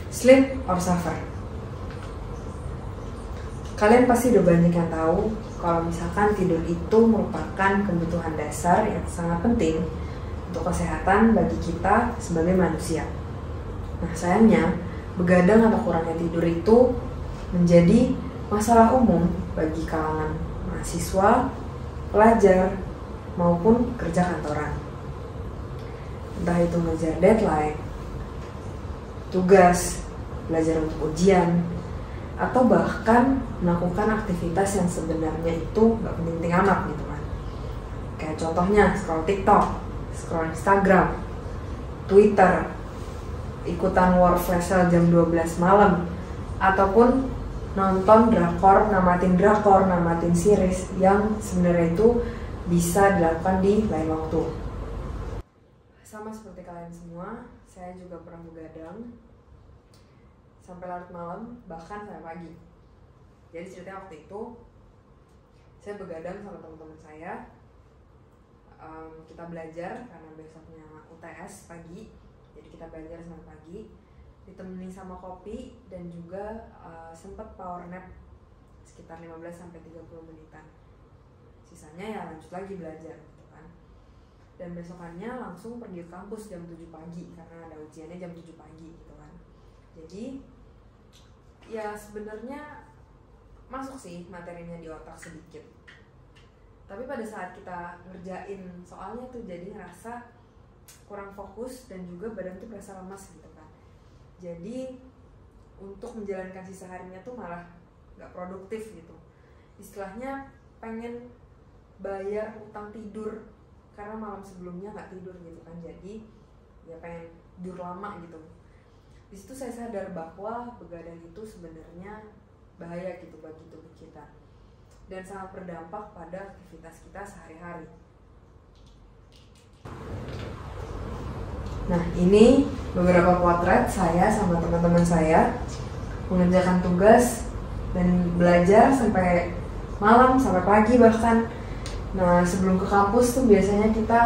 Sleep or suffer. Kalian pasti udah banyak yang tahu kalau misalkan tidur itu merupakan kebutuhan dasar yang sangat penting untuk kesehatan bagi kita sebagai manusia. Nah, sayangnya begadang atau kurangnya tidur itu menjadi masalah umum bagi kalangan mahasiswa, pelajar, maupun kerja kantoran. Entah itu ngejar deadline, tugas, belajar untuk ujian, atau bahkan melakukan aktivitas yang sebenarnya itu gak penting amat gitu kan. Kayak contohnya scroll TikTok, scroll Instagram, Twitter, ikutan war flash sale jam 12 malam, ataupun nonton drakor, namatin series yang sebenarnya itu bisa dilakukan di lain waktu. Sama seperti kalian semua, saya juga pernah begadang sampai larut malam, bahkan sampai pagi. Jadi ceritanya waktu itu saya begadang sama teman-teman saya. Kita belajar karena besoknya UTS pagi, jadi kita belajar sampai pagi, ditemani sama kopi dan juga sempat power nap sekitar 15-30 menitan. Sisanya ya lanjut lagi belajar gitu kan. Dan besokannya langsung pergi ke kampus jam 7 pagi karena ada ujiannya jam 7 pagi gitu kan. Jadi ya sebenarnya masuk sih materinya di otak sedikit. Tapi pada saat kita ngerjain soalnya tuh jadi ngerasa kurang fokus dan juga badan tuh berasa lemas gitu kan. Jadi untuk menjalankan sisa harinya tuh malah gak produktif gitu. Istilahnya pengen bayar utang tidur karena malam sebelumnya gak tidur gitu kan. Jadi ya pengen tidur lama gitu. Di situ saya sadar bahwa begadang itu sebenarnya bahaya gitu bagi tubuh kita dan sangat berdampak pada aktivitas kita sehari-hari. Nah, ini beberapa potret saya sama teman-teman saya mengerjakan tugas dan belajar sampai malam, sampai pagi bahkan. Nah, sebelum ke kampus tuh biasanya kita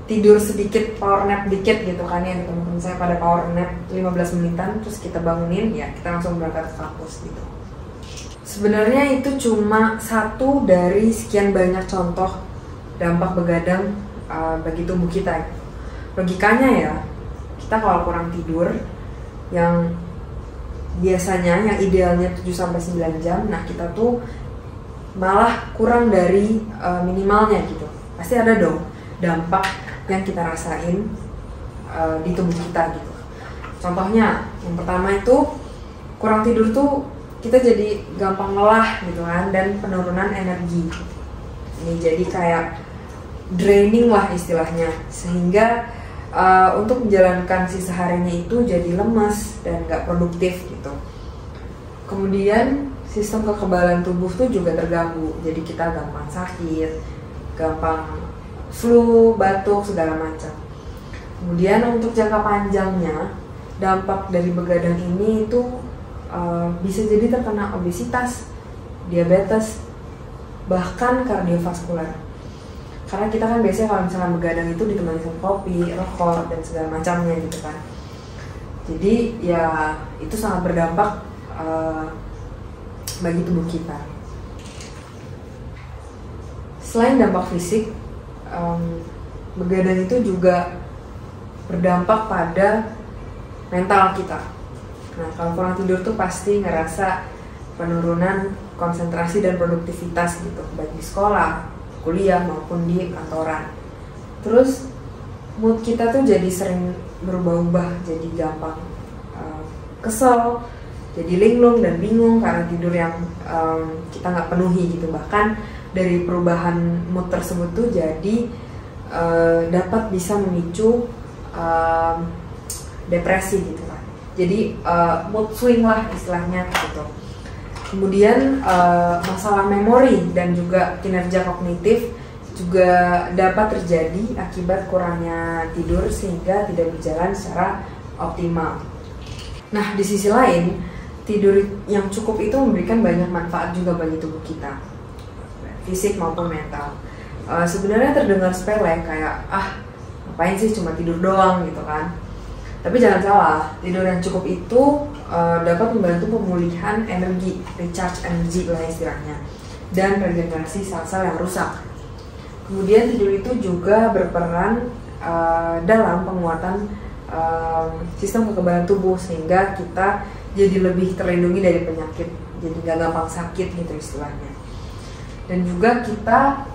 tidur sedikit, power nap dikit gitu kan ya. Teman-teman saya pada power nap 15 menitan, terus kita bangunin, ya kita langsung berangkat ke kampus gitu. Sebenarnya itu cuma satu dari sekian banyak contoh dampak begadang bagi tubuh kita. Logikanya ya, kita kalau kurang tidur yang biasanya yang idealnya 7-9 jam, nah kita tuh malah kurang dari minimalnya gitu. Pasti ada dong dampak yang kita rasain di tubuh kita gitu. Contohnya, yang pertama itu kurang tidur tuh kita jadi gampang lelah gitu kan, dan penurunan energi. Ini jadi kayak draining lah istilahnya, sehingga untuk menjalankan sisa harinya itu jadi lemas dan gak produktif gitu. Kemudian sistem kekebalan tubuh tuh juga terganggu, jadi kita gampang sakit, gampang flu, batuk, segala macam. Kemudian untuk jangka panjangnya, dampak dari begadang ini itu bisa jadi terkena obesitas, diabetes, bahkan kardiovaskular. Karena kita kan biasanya kalau misalkan begadang itu ditemani sama kopi, rokok, dan segala macamnya gitu kan. Jadi ya itu sangat berdampak bagi tubuh kita. Selain dampak fisik, begadang itu juga berdampak pada mental kita. Nah, kalau kurang tidur tuh pasti ngerasa penurunan konsentrasi dan produktivitas gitu, baik di sekolah, kuliah, maupun di kantoran. Terus mood kita tuh jadi sering berubah-ubah, jadi gampang kesel, jadi linglung dan bingung karena tidur yang kita nggak penuhi gitu. Bahkan dari perubahan mood tersebut tuh jadi dapat bisa memicu depresi gitu kan. Jadi mood swing lah istilahnya gitu. Kemudian masalah memori dan juga kinerja kognitif juga dapat terjadi akibat kurangnya tidur sehingga tidak berjalan secara optimal. Nah, di sisi lain, tidur yang cukup itu memberikan banyak manfaat juga bagi tubuh kita, fisik maupun mental. Sebenarnya terdengar sepele kayak ngapain sih cuma tidur doang gitu kan. Tapi jangan salah, tidur yang cukup itu dapat membantu pemulihan energi, recharge energi lah istilahnya, dan regenerasi sel-sel yang rusak. Kemudian tidur itu juga berperan dalam penguatan sistem kekebalan tubuh, sehingga kita jadi lebih terlindungi dari penyakit, jadi nggak gampang sakit gitu istilahnya. Dan juga kita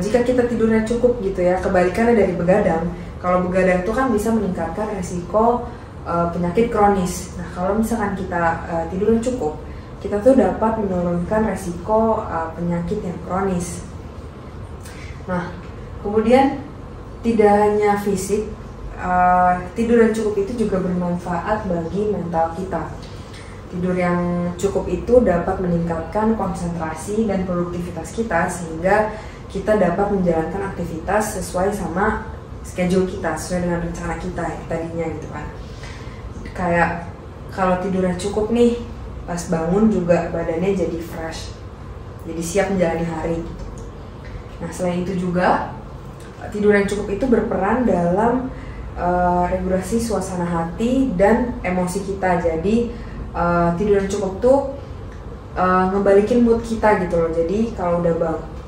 jika kita tidurnya cukup gitu ya, kebalikannya dari begadang. Kalau begadang itu kan bisa meningkatkan resiko penyakit kronis. Nah, kalau misalkan kita tidurnya cukup, kita tuh dapat menurunkan resiko penyakit yang kronis. Nah, kemudian tidak hanya fisik, tidur yang cukup itu juga bermanfaat bagi mental kita. Tidur yang cukup itu dapat meningkatkan konsentrasi dan produktivitas kita, sehingga kita dapat menjalankan aktivitas sesuai sama schedule kita, sesuai dengan rencana kita ya, tadinya gitu kan. Kayak kalau tidurnya cukup nih, pas bangun juga badannya jadi fresh, jadi siap menjalani hari gitu. Nah, selain itu juga tidur yang cukup itu berperan dalam regulasi suasana hati dan emosi kita. Jadi tidur yang cukup tuh ngebalikin mood kita gitu loh. Jadi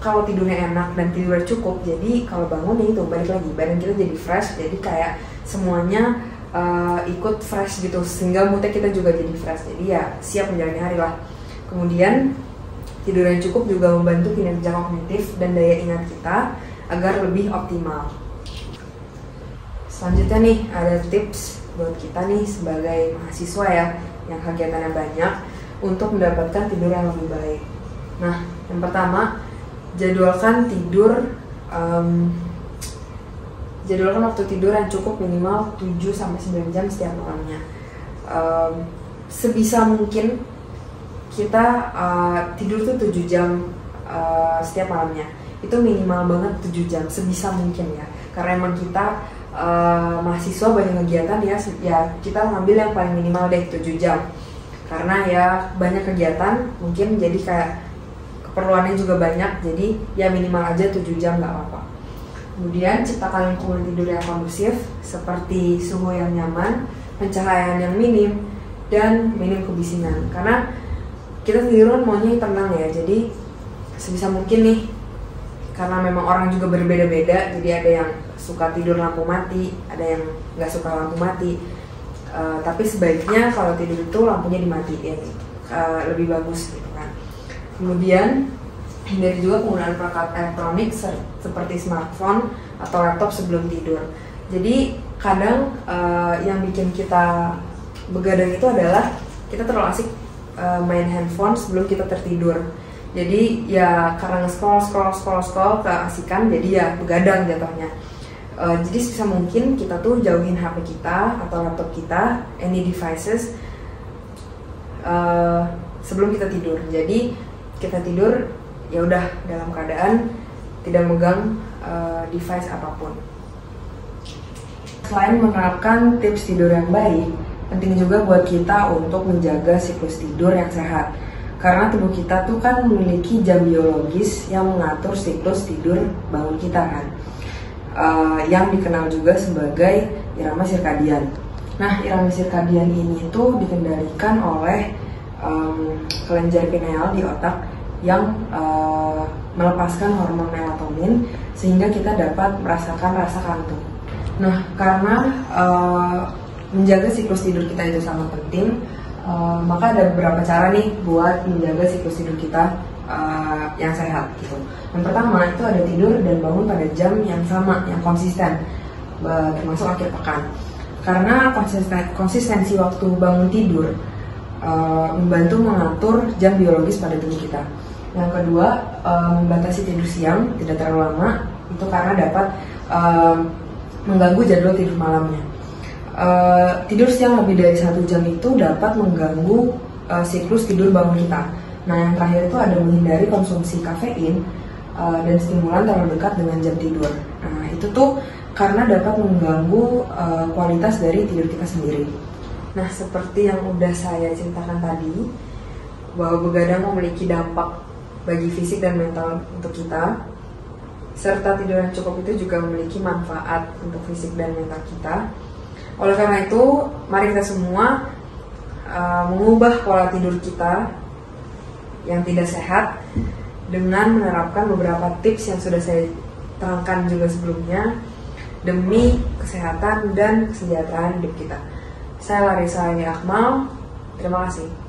kalau tidurnya enak dan tidurnya cukup, jadi kalau bangun nih itu balik lagi, badan kita jadi fresh, jadi kayak semuanya ikut fresh gitu, sehingga moodnya kita juga jadi fresh, jadi ya siap menjalani hari lah. Kemudian tidur yang cukup juga membantu kinerja kognitif dan daya ingat kita agar lebih optimal. Selanjutnya nih ada tips buat kita nih sebagai mahasiswa ya, yang kegiatannya banyak, untuk mendapatkan tidur yang lebih baik. Nah, yang pertama, jadwalkan waktu tidur yang cukup, minimal 7-9 jam setiap malamnya. Sebisa mungkin kita tidur tuh 7 jam setiap malamnya. Itu minimal banget 7 jam, sebisa mungkin ya. Karena emang kita mahasiswa banyak kegiatan ya kita ngambil yang paling minimal deh 7 jam. Karena ya banyak kegiatan, mungkin jadi kayak keperluannya juga banyak, jadi ya minimal aja 7 jam nggak apa-apa. Kemudian ciptakan lingkungan tidur yang kondusif, seperti suhu yang nyaman, pencahayaan yang minim, dan minim kebisingan. Karena kita tiduran maunya yang tenang ya, jadi sebisa mungkin nih, karena memang orang juga berbeda-beda, jadi ada yang suka tidur lampu mati, ada yang nggak suka lampu mati. Tapi sebaiknya kalau tidur itu lampunya dimatiin, lebih bagus gitu kan. Kemudian hindari juga penggunaan perangkat elektronik seperti smartphone atau laptop sebelum tidur. Jadi kadang yang bikin kita begadang itu adalah kita terlalu asik main handphone sebelum kita tertidur. Jadi ya karena scroll keasikan, jadi ya begadang jatuhnya. Jadi sebisa mungkin kita tuh jauhin HP kita atau laptop kita, any devices, sebelum kita tidur. Jadi kita tidur ya udah dalam keadaan tidak megang device apapun. Selain menerapkan tips tidur yang baik, penting juga buat kita untuk menjaga siklus tidur yang sehat. Karena tubuh kita tuh kan memiliki jam biologis yang mengatur siklus tidur bangun kita kan, yang dikenal juga sebagai irama sirkadian. Nah, irama sirkadian ini tuh dikendalikan oleh kelenjar pineal di otak yang melepaskan hormon melatonin, sehingga kita dapat merasakan rasa kantuk. Nah, karena menjaga siklus tidur kita itu sangat penting, maka ada beberapa cara nih buat menjaga siklus tidur kita yang sehat gitu. Yang pertama itu ada tidur dan bangun pada jam yang sama, yang konsisten, termasuk akhir pekan. Karena konsistensi waktu bangun tidur membantu mengatur jam biologis pada tubuh kita. Yang kedua, membatasi tidur siang tidak terlalu lama, itu karena dapat mengganggu jadwal tidur malamnya. Tidur siang lebih dari 1 jam itu dapat mengganggu siklus tidur bangun kita. Nah, yang terakhir itu ada menghindari konsumsi kafein dan stimulan terlalu dekat dengan jam tidur. Nah, itu tuh karena dapat mengganggu kualitas dari tidur kita sendiri. Nah, seperti yang udah saya ceritakan tadi, bahwa begadang memiliki dampak bagi fisik dan mental untuk kita, serta tidur yang cukup itu juga memiliki manfaat untuk fisik dan mental kita. Oleh karena itu, mari kita semua mengubah pola tidur kita yang tidak sehat dengan menerapkan beberapa tips yang sudah saya terangkan juga sebelumnya demi kesehatan dan kesejahteraan hidup kita. Saya Larissa Ini Akmal, terima kasih.